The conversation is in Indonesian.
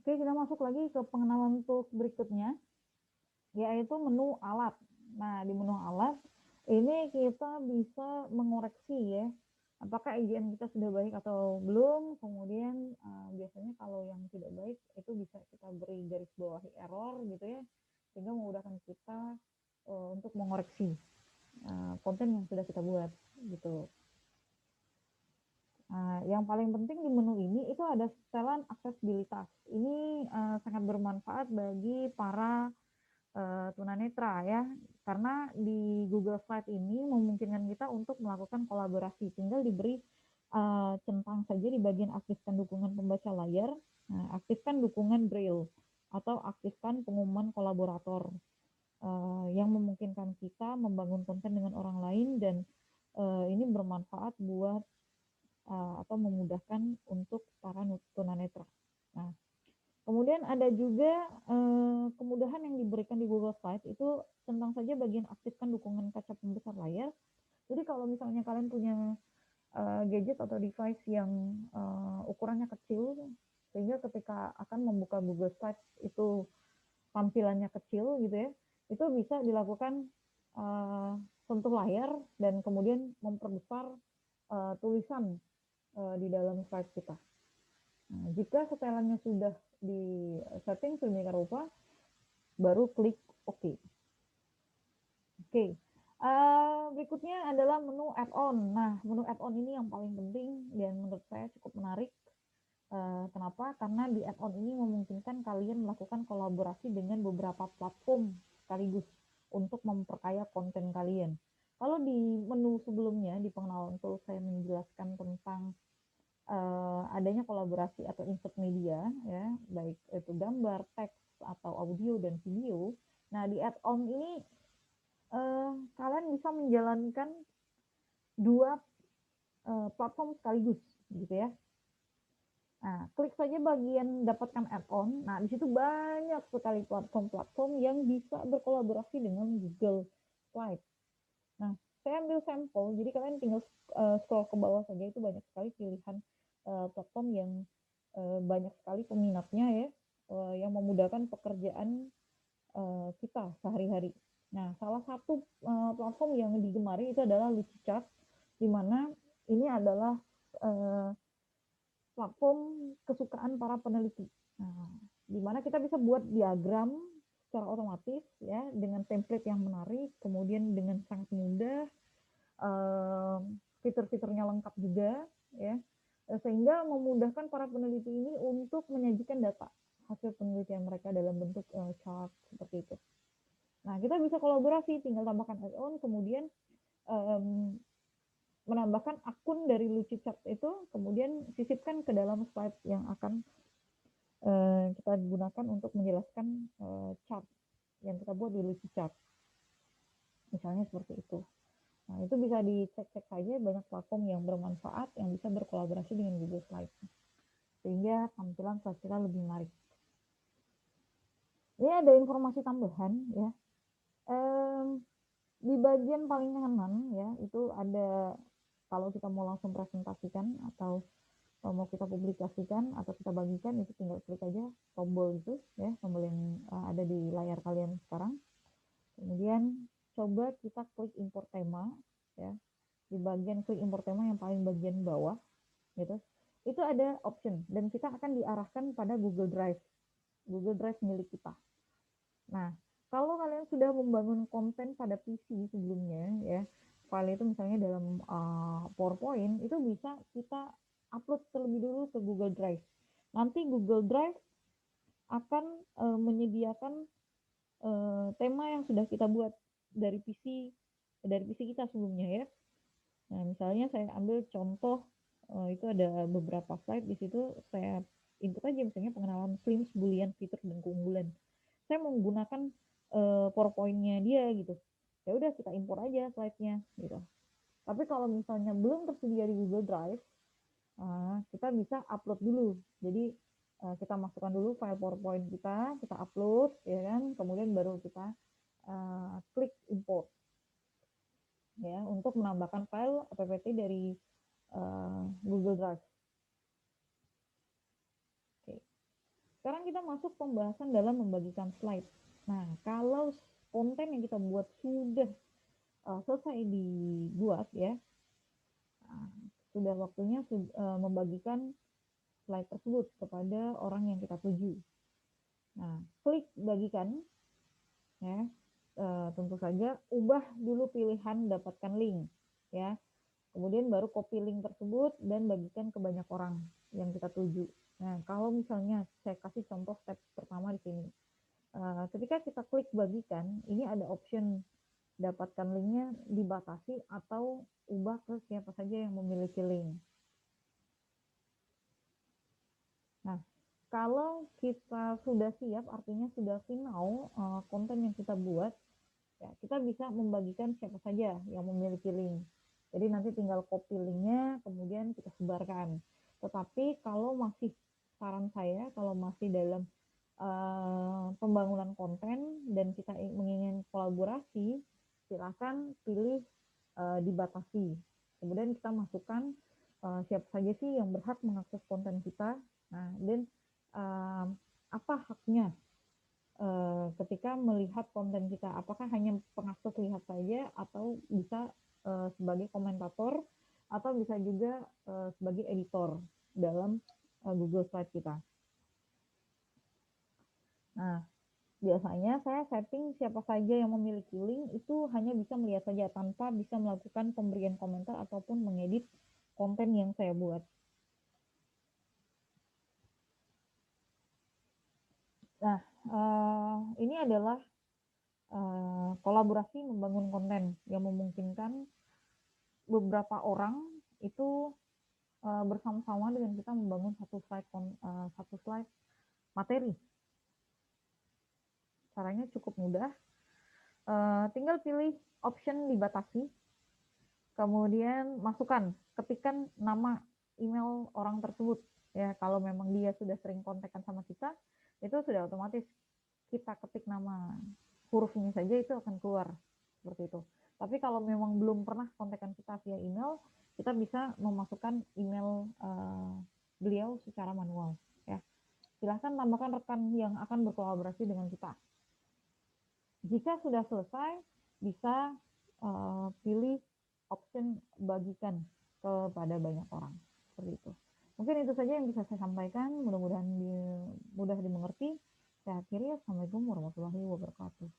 Oke, kita masuk lagi ke pengenalan tools berikutnya, yaitu menu alat. Nah, di menu alat, ini kita bisa mengoreksi ya, apakah IJN kita sudah baik atau belum, kemudian biasanya kalau yang tidak baik itu bisa kita beri garis bawahi error gitu ya, sehingga memudahkan kita untuk mengoreksi konten yang sudah kita buat gitu. Nah, yang paling penting di menu ini itu ada setelan aksesibilitas. Ini sangat bermanfaat bagi para tunanetra ya, karena di Google Slide ini memungkinkan kita untuk melakukan kolaborasi. Tinggal diberi centang saja di bagian aktifkan dukungan pembaca layar, aktifkan dukungan Braille, atau aktifkan pengumuman kolaborator yang memungkinkan kita membangun konten dengan orang lain dan ini bermanfaat buat atau memudahkan untuk para tunanetra. Nah, kemudian ada juga kemudahan yang diberikan di Google Slide itu tentang saja bagian aktifkan dukungan kaca pembesar layar. Jadi kalau misalnya kalian punya gadget atau device yang ukurannya kecil, sehingga ketika akan membuka Google Slide itu tampilannya kecil gitu ya, itu bisa dilakukan sentuh layar dan kemudian memperbesar tulisan di dalam slide kita. Nah, jika setelannya sudah di setting sedemikian rupa, baru klik OK. Oke. Berikutnya adalah menu add-on. Nah, menu add-on ini yang paling penting dan menurut saya cukup menarik. Kenapa? Karena di add-on ini memungkinkan kalian melakukan kolaborasi dengan beberapa platform sekaligus untuk memperkaya konten kalian. Kalau di menu sebelumnya, di pengenalan tool, saya menjelaskan tentang adanya kolaborasi atau insert media ya, baik itu gambar, teks atau audio dan video. Nah, di add-on ini kalian bisa menjalankan dua platform sekaligus gitu ya. Nah, klik saja bagian dapatkan add-on. Nah, di situ banyak sekali platform-platform yang bisa berkolaborasi dengan Google Slide. Nah, saya ambil sampel, jadi kalian tinggal scroll ke bawah saja, itu banyak sekali pilihan platform yang banyak sekali peminatnya ya, yang memudahkan pekerjaan kita sehari-hari. Nah, salah satu platform yang digemari itu adalah Lucidchart, di mana ini adalah platform kesukaan para peneliti. Nah, di mana kita bisa buat diagram secara otomatis ya, dengan template yang menarik, kemudian dengan sangat mudah, fitur-fiturnya lengkap juga ya, sehingga memudahkan para peneliti ini untuk menyajikan data hasil penelitian mereka dalam bentuk chart seperti itu. Nah, kita bisa kolaborasi, tinggal tambahkan add-on, kemudian menambahkan akun dari Lucidchart itu, kemudian sisipkan ke dalam slide yang akan kita gunakan untuk menjelaskan chart yang kita buat di Lucidchart. Misalnya seperti itu. Nah, itu bisa dicek-cek saja, banyak platform yang bermanfaat yang bisa berkolaborasi dengan Google Slide. Sehingga tampilan slide kita lebih menarik. Ini ada informasi tambahan ya. Di bagian paling kanan ya, itu ada kalau kita mau langsung presentasikan atau mau kita publikasikan atau kita bagikan, itu tinggal klik aja tombol itu ya, tombol yang ada di layar kalian sekarang. Kemudian coba kita klik import tema ya, di bagian klik import tema yang paling bagian bawah gitu, itu ada option dan kita akan diarahkan pada Google Drive milik kita. Nah, kalau kalian sudah membangun konten pada PC sebelumnya ya, file itu misalnya dalam PowerPoint, itu bisa kita upload terlebih dulu ke Google Drive. Nanti Google Drive akan menyediakan tema yang sudah kita buat dari PC kita sebelumnya ya. Nah, misalnya saya ambil contoh, itu ada beberapa slide di situ, saya input aja misalnya pengenalan Flames, Boolean, fitur dan keunggulan. Saya menggunakan PowerPoint-nya dia gitu. Ya udah kita import aja slide-nya gitu. Tapi kalau misalnya belum tersedia di Google Drive, kita bisa upload dulu. Jadi kita masukkan dulu file PowerPoint kita upload ya kan, kemudian baru kita klik import ya, untuk menambahkan file PPT dari Google Drive. Oke. Sekarang kita masuk pembahasan dalam membagikan slide. Nah, kalau konten yang kita buat sudah selesai dibuat ya, nah, sudah waktunya membagikan slide tersebut kepada orang yang kita tuju. Nah, klik bagikan ya. Tentu saja ubah dulu pilihan dapatkan link ya. Kemudian baru copy link tersebut dan bagikan ke banyak orang yang kita tuju. Nah, kalau misalnya saya kasih contoh step pertama di sini. Ketika kita klik bagikan, ini ada option dapatkan linknya dibatasi atau ubah ke siapa saja yang memiliki link. Nah, kalau kita sudah siap, artinya sudah final konten yang kita buat, ya, kita bisa membagikan siapa saja yang memiliki link. Jadi nanti tinggal copy linknya, kemudian kita sebarkan. Tetapi kalau masih, saran saya, kalau masih dalam pembangunan konten dan kita menginginkan kolaborasi, silakan pilih dibatasi. Kemudian kita masukkan siapa saja sih yang berhak mengakses konten kita. Nah, dan apa haknya ketika melihat konten kita, apakah hanya pengakses lihat saja atau bisa sebagai komentator atau bisa juga sebagai editor dalam Google Slide kita. Nah, biasanya saya setting siapa saja yang memiliki link itu hanya bisa melihat saja tanpa bisa melakukan pemberian komentar ataupun mengedit konten yang saya buat. Nah, ini adalah kolaborasi membangun konten yang memungkinkan beberapa orang itu bersama-sama dengan kita membangun satu slide materi. Caranya cukup mudah. Tinggal pilih option dibatasi, kemudian masukkan, ketikkan nama email orang tersebut. Ya, kalau memang dia sudah sering kontekan sama kita, itu sudah otomatis kita ketik nama huruf ini saja itu akan keluar seperti itu. Tapi kalau memang belum pernah kontekan kita via email, kita bisa memasukkan email beliau secara manual. Ya, silahkan tambahkan rekan yang akan berkolaborasi dengan kita. Jika sudah selesai, bisa pilih option bagikan kepada banyak orang seperti itu. Mungkin itu saja yang bisa saya sampaikan. Mudah-mudahan mudah dimengerti. Saya akhiri. Assalamualaikum warahmatullahi wabarakatuh.